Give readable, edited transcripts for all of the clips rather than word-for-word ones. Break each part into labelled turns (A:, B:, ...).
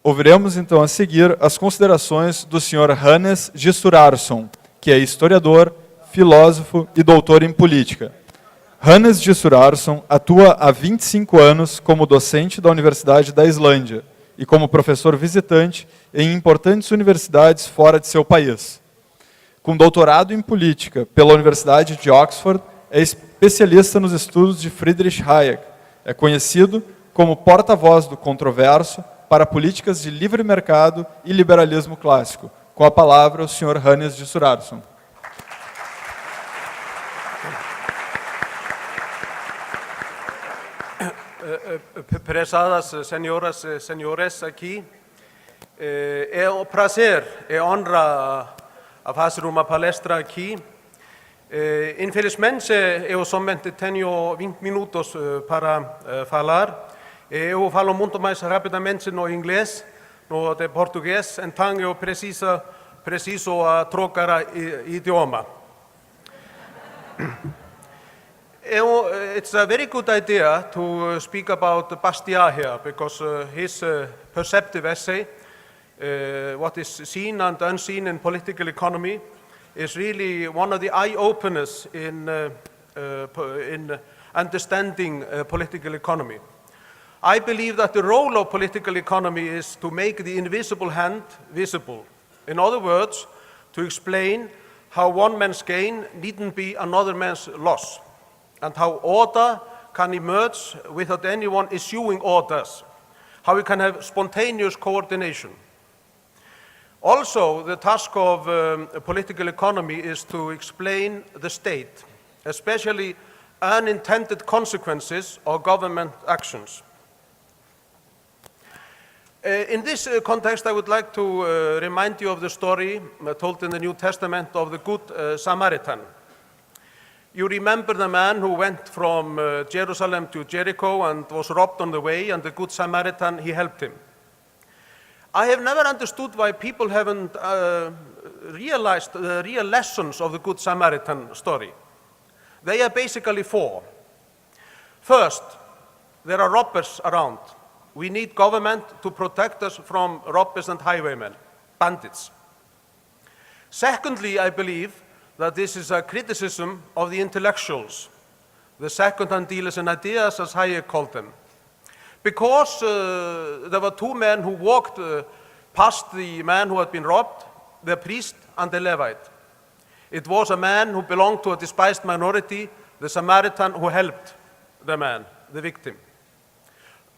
A: Ouviremos então a seguir as considerações do Sr. Hannes Gissurarson, que é historiador, filósofo e doutor em política. Hannes Gissurarson atua há 25 anos como docente da Universidade da Islândia e como professor visitante em importantes universidades fora de seu país. Com doutorado em política pela Universidade de Oxford, é especialista nos estudos de Friedrich Hayek. É conhecido como porta-voz do controverso para políticas de livre mercado e liberalismo clássico. Com a palavra, o Sr. Hannes Gissurarson.
B: Prezadas senhoras e senhores aqui, é um prazer, é honra a fazer uma palestra aqui. Infelizmente, eu somente tenho 20 minutos para falar. Eu falo muito mais rapidamente no inglês, no de português, então eu preciso trocar idioma. It's a very good idea to speak about Bastiat here, because his perceptive essay, what is seen and unseen in political economy, is really one of the eye-openers in understanding political economy. I believe that the role of political economy is to make the invisible hand visible. In other words, to explain how one man's gain needn't be another man's loss, and how order can emerge without anyone issuing orders, how we can have spontaneous coordination. Also, the task of political economy is to explain the state, especially unintended consequences of government actions. In this context, I would like to remind you of the story told in the New Testament of the Good Samaritan. You remember the man who went from Jerusalem to Jericho and was robbed on the way, and the Good Samaritan, he helped him. I have never understood why people haven't realized the real lessons of the Good Samaritan story. They are basically four. First, there are robbers around. We need government to protect us from robbers and highwaymen, bandits. Secondly, I believe that this is a criticism of the intellectuals, the second-hand dealers in ideas, as Hayek called them. Because there were two men who walked past the man who had been robbed, the priest and the Levite. It was a man who belonged to a despised minority, the Samaritan, who helped the man, the victim.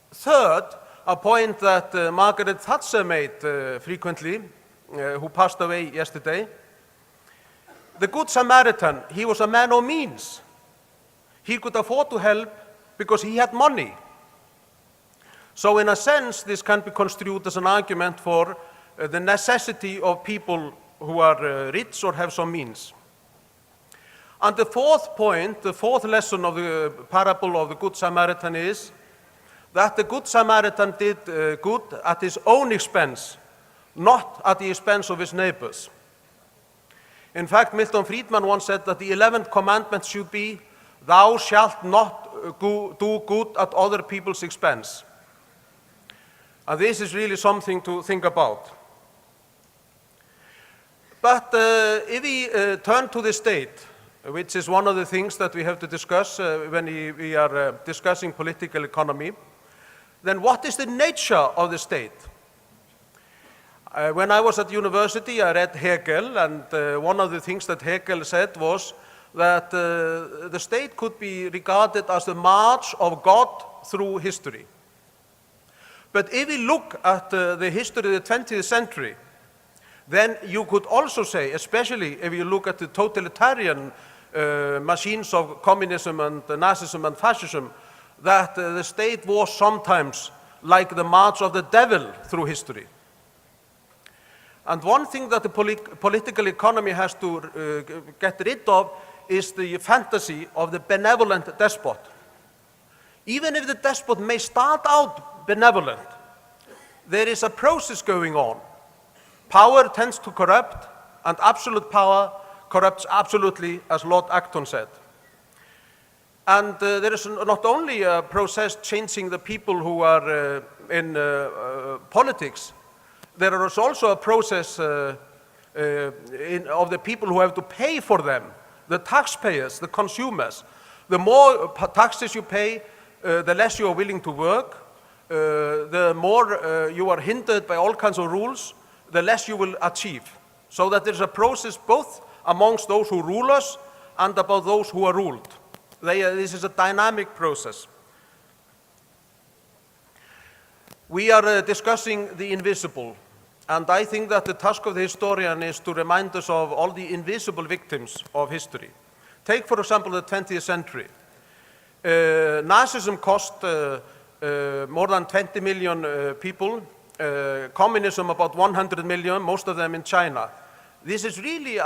B: Third, a point that Margaret Thatcher made frequently, who passed away yesterday, the Good Samaritan, he was a man of means. He could afford to help because he had money. So in a sense, this can be construed as an argument for the necessity of people who are rich or have some means. And the fourth point, the fourth lesson of the parable of the Good Samaritan is that the Good Samaritan did good at his own expense, not at the expense of his neighbors. In fact, Milton Friedman once said that the 11th commandment should be, "Thou shalt not do good at other people's expense." And this is really something to think about. But if we turn to the state, which is one of the things that we have to discuss when we are discussing political economy, then what is the nature of the state? When I was at university, I read Hegel, and one of the things that Hegel said was that the state could be regarded as the march of God through history. But if we look at the history of the 20th century, then you could also say, especially if you look at the totalitarian machines of communism and Nazism and fascism, that the state was sometimes like the march of the devil through history. And one thing that the political economy has to get rid of is the fantasy of the benevolent despot. Even if the despot may start out benevolent, there is a process going on. Power tends to corrupt, and absolute power corrupts absolutely, as Lord Acton said. And there is not only a process changing the people who are in politics, there is also a process of the people who have to pay for them, the taxpayers, the consumers. The more taxes you pay, the less you are willing to work, the more you are hindered by all kinds of rules, the less you will achieve. So that there's a process both amongst those who rule us and about those who are ruled. This is a dynamic process. We are discussing the invisible, and I think that the task of the historian is to remind us of all the invisible victims of history. Take, for example, the 20th century. Nazism cost more than 20 million people, communism about 100 million, most of them in China. This is really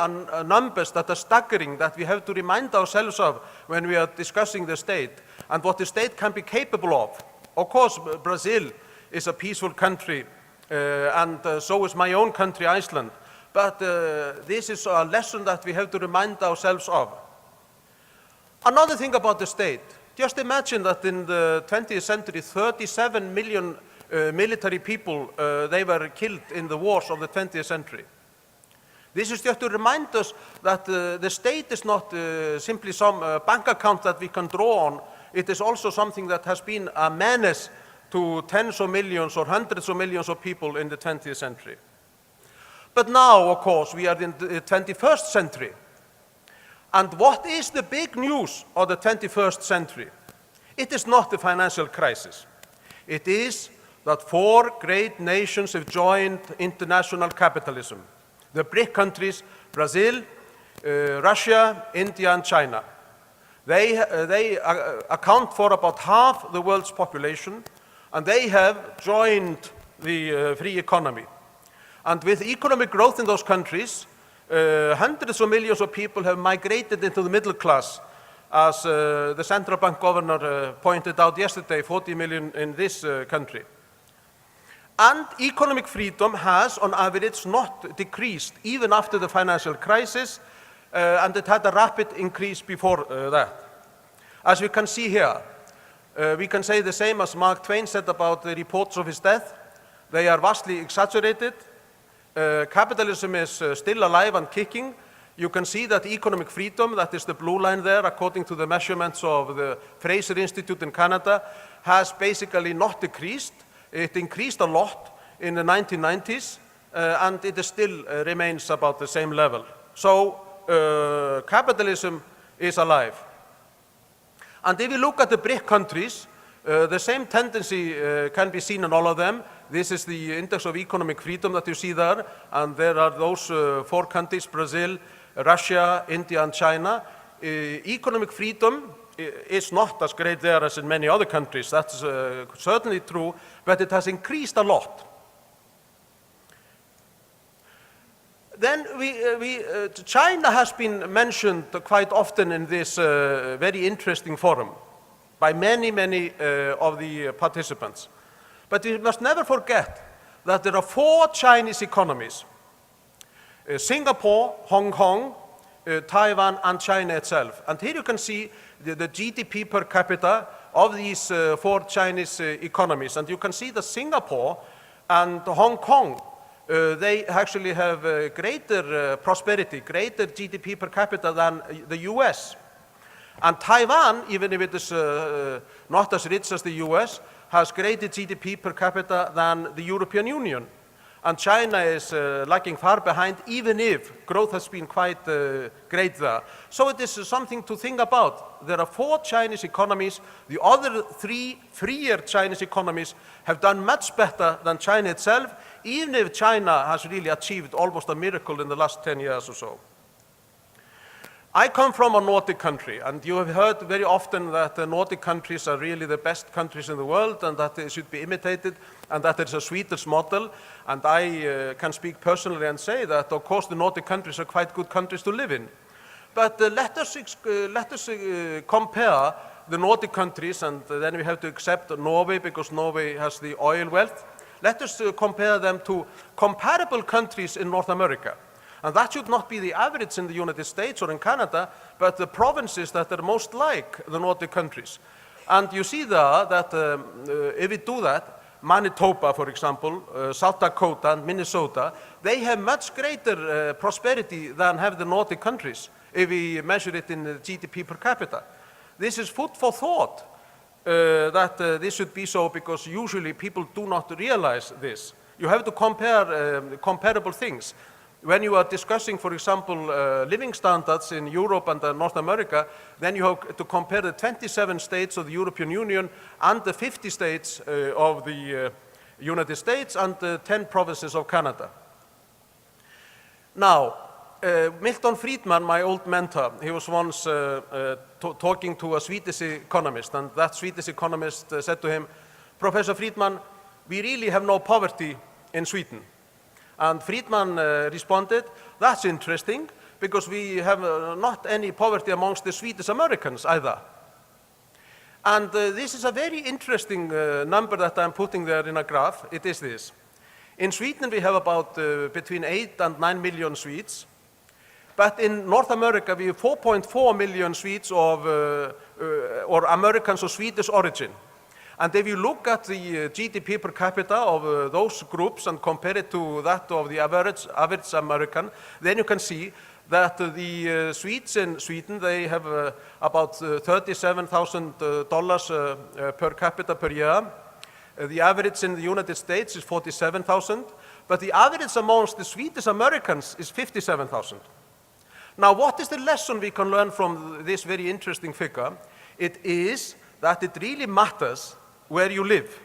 B: numbers that are staggering, that we have to remind ourselves of when we are discussing the state and what the state can be capable of. Of course, Brazil is a peaceful country, and so is my own country, Iceland. But this is a lesson that we have to remind ourselves of. Another thing about the state, just imagine that in the 20th century, 37 million military people, they were killed in the wars of the 20th century. This is just to remind us that the state is not simply some bank account that we can draw on. It is also something that has been a menace to tens of millions or hundreds of millions of people in the 20th century. But now, of course, we are in the 21st century. And what is the big news of the 21st century? It is not the financial crisis. It is that 4 great nations have joined international capitalism. The BRIC countries, Brazil, Russia, India, and China. They account for about half the world's population, and they have joined the free economy. And with economic growth in those countries, hundreds of millions of people have migrated into the middle class, as the central bank governor pointed out yesterday, 40 million in this country. And economic freedom has, on average, not decreased, even after the financial crisis, and it had a rapid increase before that. As we can see here, we can say the same as Mark Twain said about the reports of his death. They are vastly exaggerated. Capitalism is still alive and kicking. You can see that economic freedom, that is the blue line there, according to the measurements of the Fraser Institute in Canada, has basically not decreased. It increased a lot in the 1990s, and it still remains about the same level. So capitalism is alive. And if you look at the BRIC countries, the same tendency can be seen in all of them. This is the index of economic freedom that you see there, and there are those 4 countries, Brazil, Russia, India, and China. Economic freedom is not as great there as in many other countries. That's certainly true, but it has increased a lot. Then China has been mentioned quite often in this very interesting forum by many of the participants. But we must never forget that there are 4 Chinese economies: Singapore, Hong Kong, Taiwan, and China itself. And here you can see the GDP per capita of these 4 Chinese economies. And you can see that Singapore and Hong Kong, they actually have greater prosperity, greater GDP per capita than the US. And Taiwan, even if it is not as rich as the US, has greater GDP per capita than the European Union. And China is lagging far behind, even if growth has been quite great there. So it is something to think about. There are 4 Chinese economies. The other 3 freer Chinese economies have done much better than China itself, even if China has really achieved almost a miracle in the last 10 years or so. I come from a Nordic country, and you have heard very often that the Nordic countries are really the best countries in the world and that they should be imitated and that there's a Swedish model. And I can speak personally and say that, of course, the Nordic countries are quite good countries to live in. But let us compare the Nordic countries, and then we have to accept Norway because Norway has the oil wealth. Let us compare them to comparable countries in North America. And that should not be the average in the United States or in Canada, but the provinces that are most like the Nordic countries. And you see there that if we do that, Manitoba, for example, South Dakota and Minnesota, they have much greater prosperity than have the Nordic countries if we measure it in the GDP per capita. This is food for thought that this should be so, because usually people do not realize this. You have to compare comparable things. When you are discussing, for example, living standards in Europe and North America, then you have to compare the 27 states of the European Union and the 50 states of the United States and the 10 provinces of Canada. Now, Milton Friedman, my old mentor, he was once talking to a Swedish economist, and that Swedish economist said to him, "Professor Friedman, we really have no poverty in Sweden." And Friedman responded, "That's interesting, because we have not any poverty amongst the Swedish Americans either." And this is a very interesting number that I'm putting there in a graph. It is this. In Sweden we have about between 8 and 9 million Swedes, but in North America we have 4.4 million Swedes or Americans of Swedish origin. And if you look at the GDP per capita of those groups and compare it to that of the average American, then you can see that the Swedes in Sweden, they have about $37,000 per capita per year. The average in the United States is 47,000, but the average amongst the Swedish Americans is 57,000. Now, what is the lesson we can learn from this very interesting figure? It is that it really matters where you live,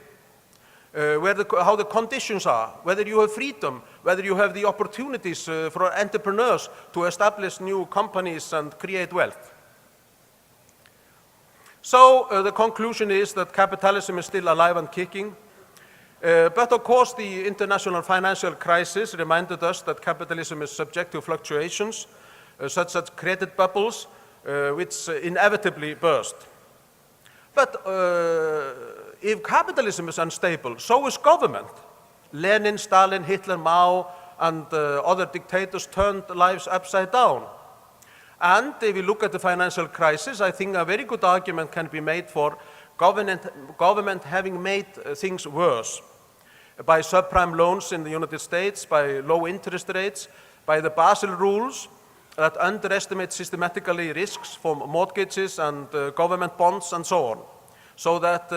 B: how the conditions are, whether you have freedom, whether you have the opportunities for entrepreneurs to establish new companies and create wealth. So the conclusion is that capitalism is still alive and kicking, but of course the international financial crisis reminded us that capitalism is subject to fluctuations, such as credit bubbles, which inevitably burst. But if capitalism is unstable, so is government. Lenin, Stalin, Hitler, Mao, and other dictators turned lives upside down. And if we look at the financial crisis, I think a very good argument can be made for government having made things worse by subprime loans in the United States, by low interest rates, by the Basel rules that underestimate systematically risks from mortgages and government bonds and so on. So that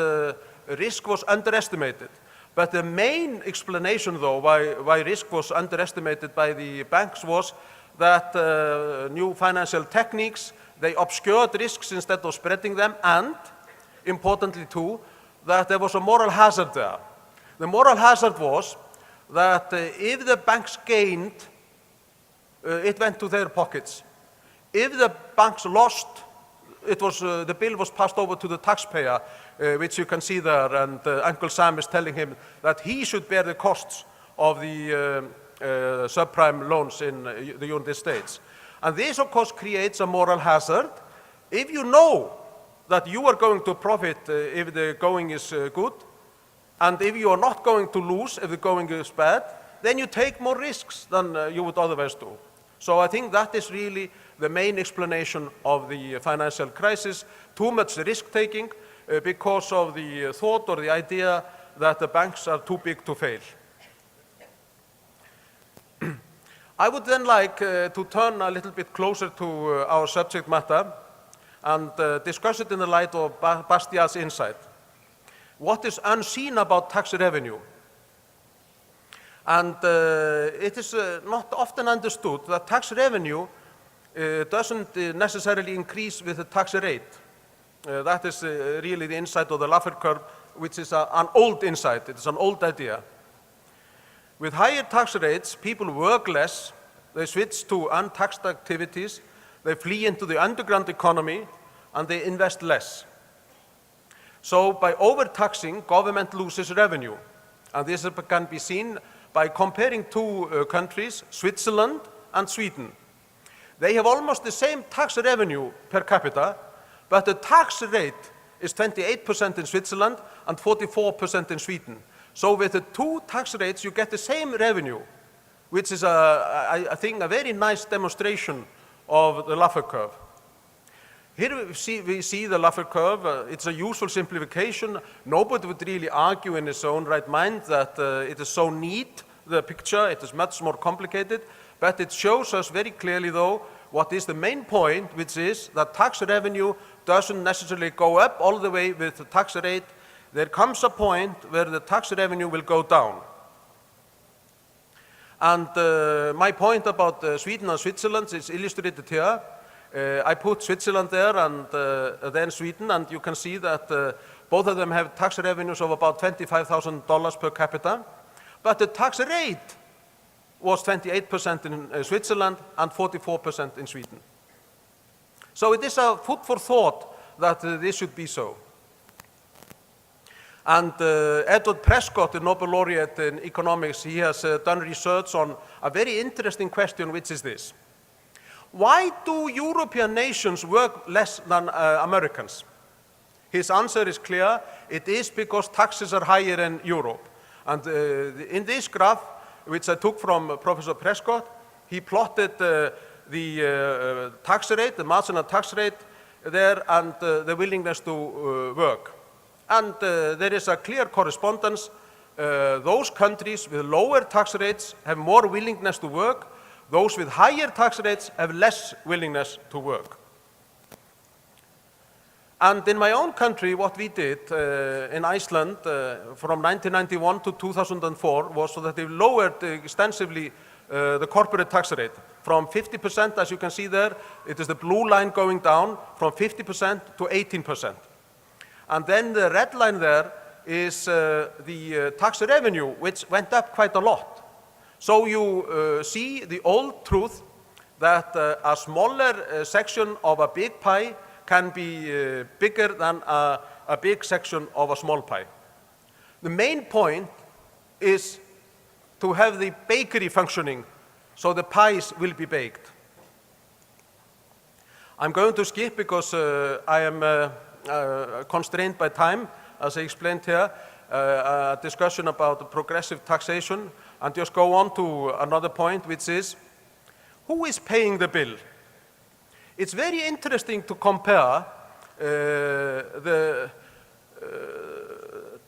B: risk was underestimated. But the main explanation, though, why risk was underestimated by the banks was that new financial techniques, they obscured risks instead of spreading them, and, importantly too, that there was a moral hazard there. The moral hazard was that if the banks gained, it went to their pockets. If the banks lost, the bill was passed over to the taxpayer, which you can see there, and Uncle Sam is telling him that he should bear the costs of the subprime loans in the United States. And this, of course, creates a moral hazard. If you know that you are going to profit if the going is good, and if you are not going to lose if the going is bad, then you take more risks than you would otherwise do. So I think that is really the main explanation of the financial crisis, too much risk-taking because of the thought or the idea that the banks are too big to fail. I would then like to turn a little bit closer to our subject matter and discuss it in the light of Bastiat's insight. What is unseen about tax revenue? And it is not often understood that tax revenue doesn't necessarily increase with the tax rate. That is really the insight of the Laffer curve, which is an old insight. It is an old idea. With higher tax rates, people work less, they switch to untaxed activities, they flee into the underground economy, and they invest less. So by overtaxing, government loses revenue. And this can be seen by comparing two countries, Switzerland and Sweden. They have almost the same tax revenue per capita, but the tax rate is 28% in Switzerland and 44% in Sweden. So with the two tax rates, you get the same revenue, which is, I think, a very nice demonstration of the Laffer curve. Here we see the Laffer curve. It's a useful simplification. Nobody would really argue in his own right mind that it is so neat, the picture. It is much more complicated. But it shows us very clearly, though, what is the main point, which is that tax revenue doesn't necessarily go up all the way with the tax rate. There comes a point where the tax revenue will go down. And my point about Sweden and Switzerland is illustrated here. I put Switzerland there and then Sweden, and you can see that both of them have tax revenues of about $25,000 per capita, but the tax rate was 28% in Switzerland and 44% in Sweden. So it is a food for thought that this should be so. And Edward Prescott, the Nobel laureate in economics, he has done research on a very interesting question, which is this. Why do European nations work less than Americans? His answer is clear. It is because taxes are higher in Europe. And in this graph, which I took from Professor Prescott, he plotted the tax rate, the marginal tax rate there, and the willingness to work. And there is a clear correspondence. Those countries with lower tax rates have more willingness to work. Those with higher tax rates have less willingness to work. And in my own country, what we did in Iceland from 1991 to 2004 was so that they lowered extensively the corporate tax rate from 50%, as you can see there. It is the blue line going down from 50% to 18%. And then the red line there is the tax revenue, which went up quite a lot. So you see the old truth that a smaller section of a big pie can be bigger than a big section of a small pie. The main point is to have the bakery functioning so the pies will be baked. I'm going to skip because I am constrained by time, as I explained here, a discussion about progressive taxation, and just go on to another point, which is, who is paying the bill? It's very interesting to compare the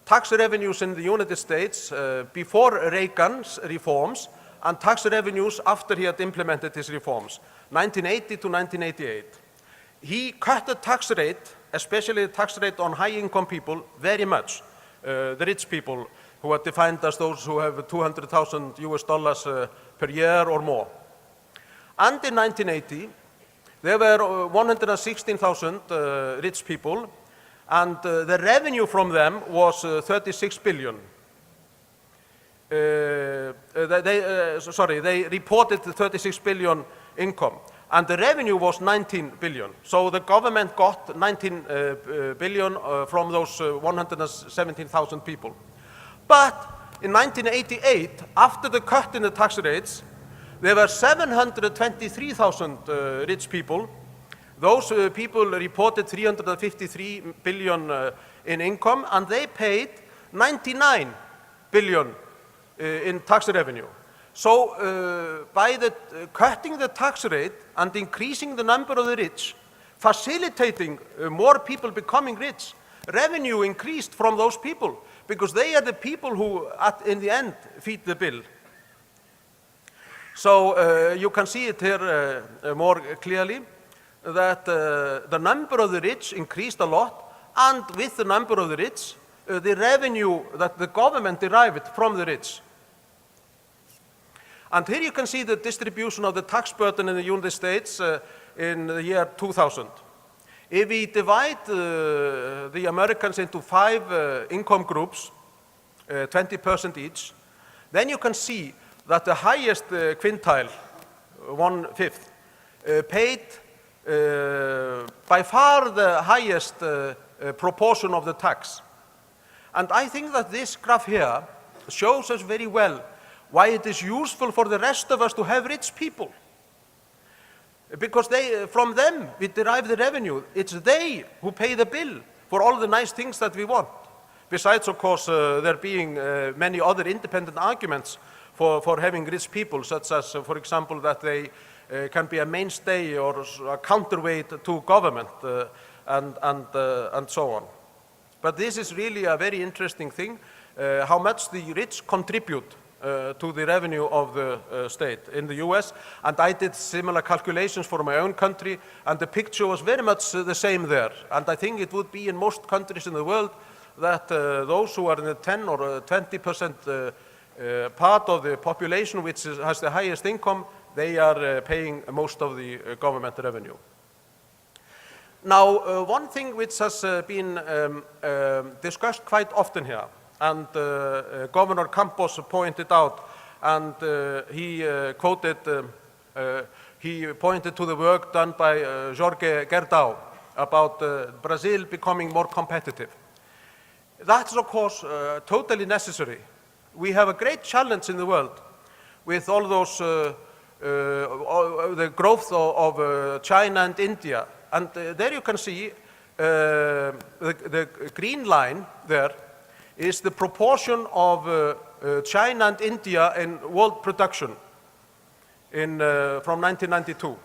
B: tax revenues in the United States before Reagan's reforms and tax revenues after he had implemented his reforms, 1980 to 1988. He cut the tax rate, especially the tax rate on high-income people, very much. The rich people, who are defined as those who have $200,000 US per year or more. And in 1980, there were 116,000 rich people, and the revenue from them was 36 billion. They reported 36 billion income, and the revenue was 19 billion. So the government got 19 billion from those 117,000 people. But in 1988, after the cut in the tax rates, there were 723,000 rich people. Those people reported 353 billion in income, and they paid 99 billion in tax revenue. So by cutting the tax rate and increasing the number of the rich, facilitating more people becoming rich, revenue increased from those people, because they are the people who, in the end, feed the bill. So you can see it here more clearly, that the number of the rich increased a lot, and with the number of the rich, the revenue that the government derived from the rich. And here you can see the distribution of the tax burden in the United States in the year 2000. If we divide the Americans into 5 income groups, 20% each, then you can see that the highest quintile, 1/5, paid by far the highest proportion of the tax. And I think that this graph here shows us very well why it is useful for the rest of us to have rich people. Because from them we derive the revenue. It's they who pay the bill for all the nice things that we want. Besides, of course, there being many other independent arguments for having rich people, such as, for example, that they can be a mainstay or a counterweight to government and so on. But this is really a very interesting thing, how much the rich contribute to the revenue of the state in the US. And I did similar calculations for my own country, and the picture was very much the same there. And I think it would be in most countries in the world that those who are in the 10 or 20% part of the population which has the highest income, they are paying most of the government revenue. Now, one thing which has been discussed quite often here, and Governor Campos pointed out, and he pointed to the work done by Jorge Gerdau about Brazil becoming more competitive. That's, of course, totally necessary. We have a great challenge in the world with all those, the growth of China and India. And there you can see the green line there is the proportion of China and India in world production from 1992.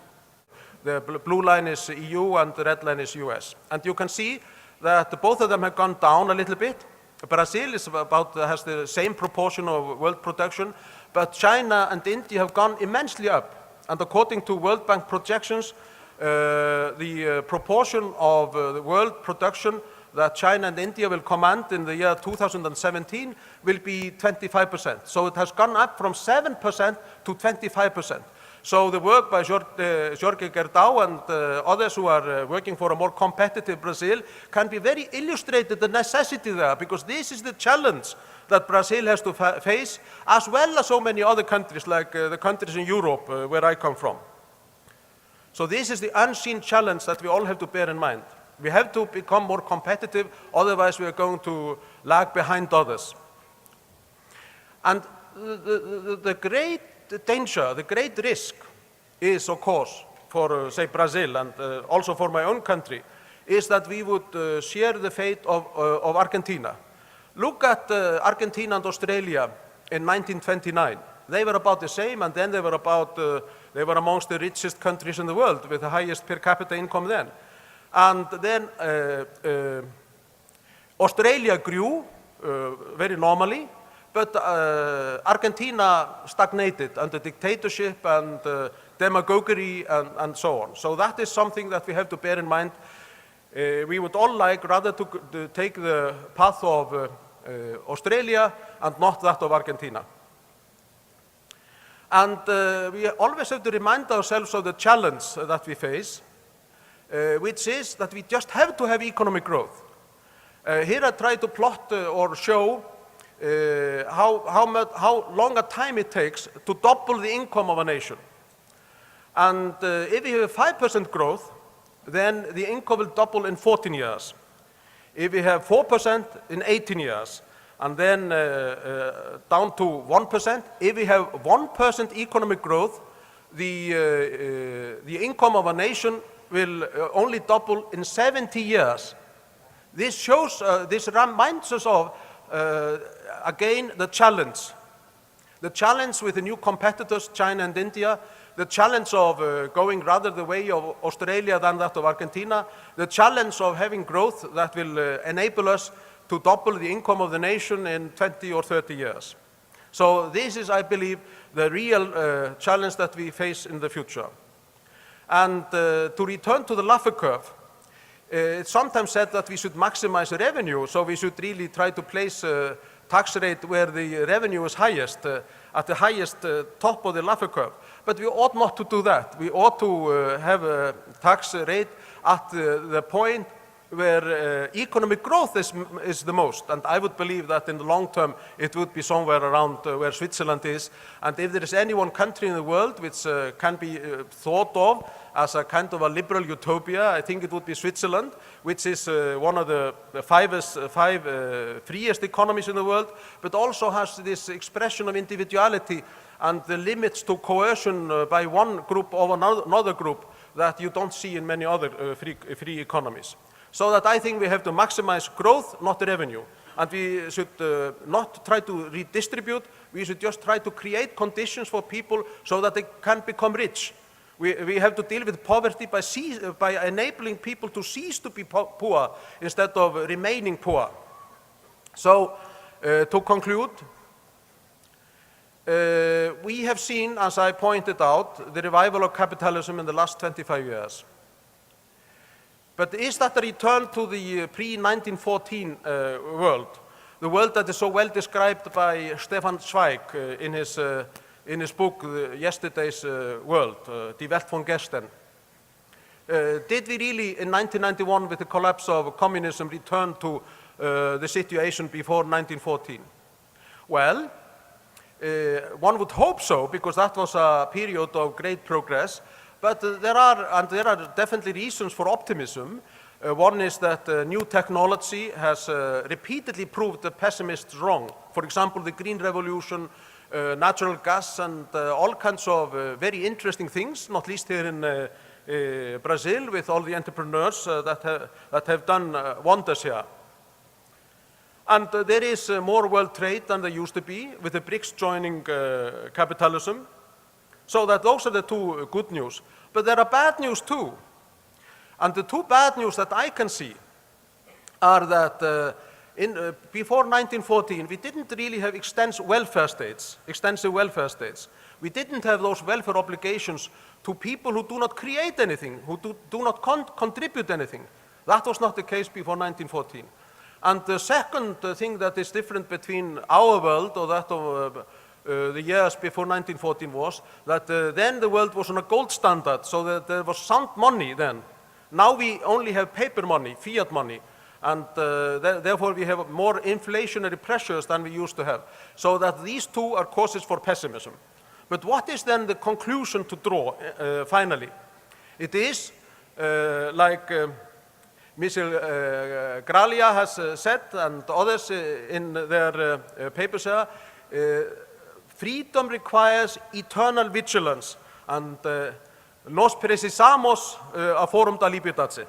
B: The blue line is EU and the red line is US. And you can see that both of them have gone down a little bit. Brazil is has the same proportion of world production, but China and India have gone immensely up. And according to World Bank projections, the proportion of the world production that China and India will command in the year 2017 will be 25%. So it has gone up from 7% to 25%. So the work by Jorge Gerdau and others who are working for a more competitive Brazil can be very illustrated, the necessity there, because this is the challenge that Brazil has to face, as well as so many other countries, like the countries in Europe, where I come from. So this is the unseen challenge that we all have to bear in mind. We have to become more competitive, otherwise we are going to lag behind others. And the great danger, the great risk is, of course, for, say, Brazil and also for my own country, is that we would share the fate of Argentina. Look at Argentina and Australia in 1929. They were about the same, and then they were amongst the richest countries in the world with the highest per capita income then. And then Australia grew very normally, but Argentina stagnated under dictatorship and demagoguery and so on. So that is something that we have to bear in mind. We would all like rather to take the path of Australia and not that of Argentina. And we always have to remind ourselves of the challenge that we face, which is that we just have to have economic growth. Here I try to plot or show how long a time it takes to double the income of a nation. And if we have 5% growth, then the income will double in 14 years. If we have 4% in 18 years, and then down to 1%, if we have 1% economic growth, the income of a nation will only double in 70 years. This shows, this reminds us of, again, the challenge with the new competitors, China and India, the challenge of going rather the way of Australia than that of Argentina, the challenge of having growth that will enable us to double the income of the nation in 20 or 30 years. So this is, I believe, the real challenge that we face in the future. And to return to the Laffer curve, it's sometimes said that we should maximize revenue, so we should really try to place a tax rate where the revenue is highest, at the highest top of the Laffer curve. But we ought not to do that. We ought to have a tax rate at the point where economic growth is the most. And I would believe that in the long term it would be somewhere around where Switzerland is. And if there is any one country in the world which can be thought of as a kind of a liberal utopia, I think it would be Switzerland, which is one of the five freest economies in the world, but also has this expression of individuality and the limits to coercion by one group over another group that you don't see in many other free economies. So that I think we have to maximize growth, not revenue. And we should not try to redistribute, we should just try to create conditions for people so that they can become rich. We have to deal with poverty by enabling people to cease to be poor instead of remaining poor. So, to conclude, we have seen, as I pointed out, the revival of capitalism in the last 25 years. But is that a return to the pre-1914 world, the world that is so well described by Stefan Zweig in his book, Yesterday's World, Die Welt von gestern? Did we really, in 1991, with the collapse of communism, return to the situation before 1914? Well, one would hope so, because that was a period of great progress. But there are definitely reasons for optimism. One is that new technology has repeatedly proved the pessimists wrong. For example, the Green Revolution, natural gas, and all kinds of very interesting things, not least here in Brazil, with all the entrepreneurs that have done wonders here. And there is more world trade than there used to be, with the BRICS joining capitalism. So that those are the two good news. But there are bad news too. And the two bad news that I can see are that before 1914, we didn't really have extensive welfare states. We didn't have those welfare obligations to people who do not create anything, who do not contribute anything. That was not the case before 1914. And the second thing that is different between our world or that of the years before 1914 was that then the world was on a gold standard, so that there was sound money then. Now we only have paper money, fiat money, and therefore we have more inflationary pressures than we used to have. So that these two are causes for pessimism. But what is then the conclusion to draw finally? It is like Michel Graglia has said, and others in their papers here, freedom requires eternal vigilance, and nos precisamos a Fórum da liberdade.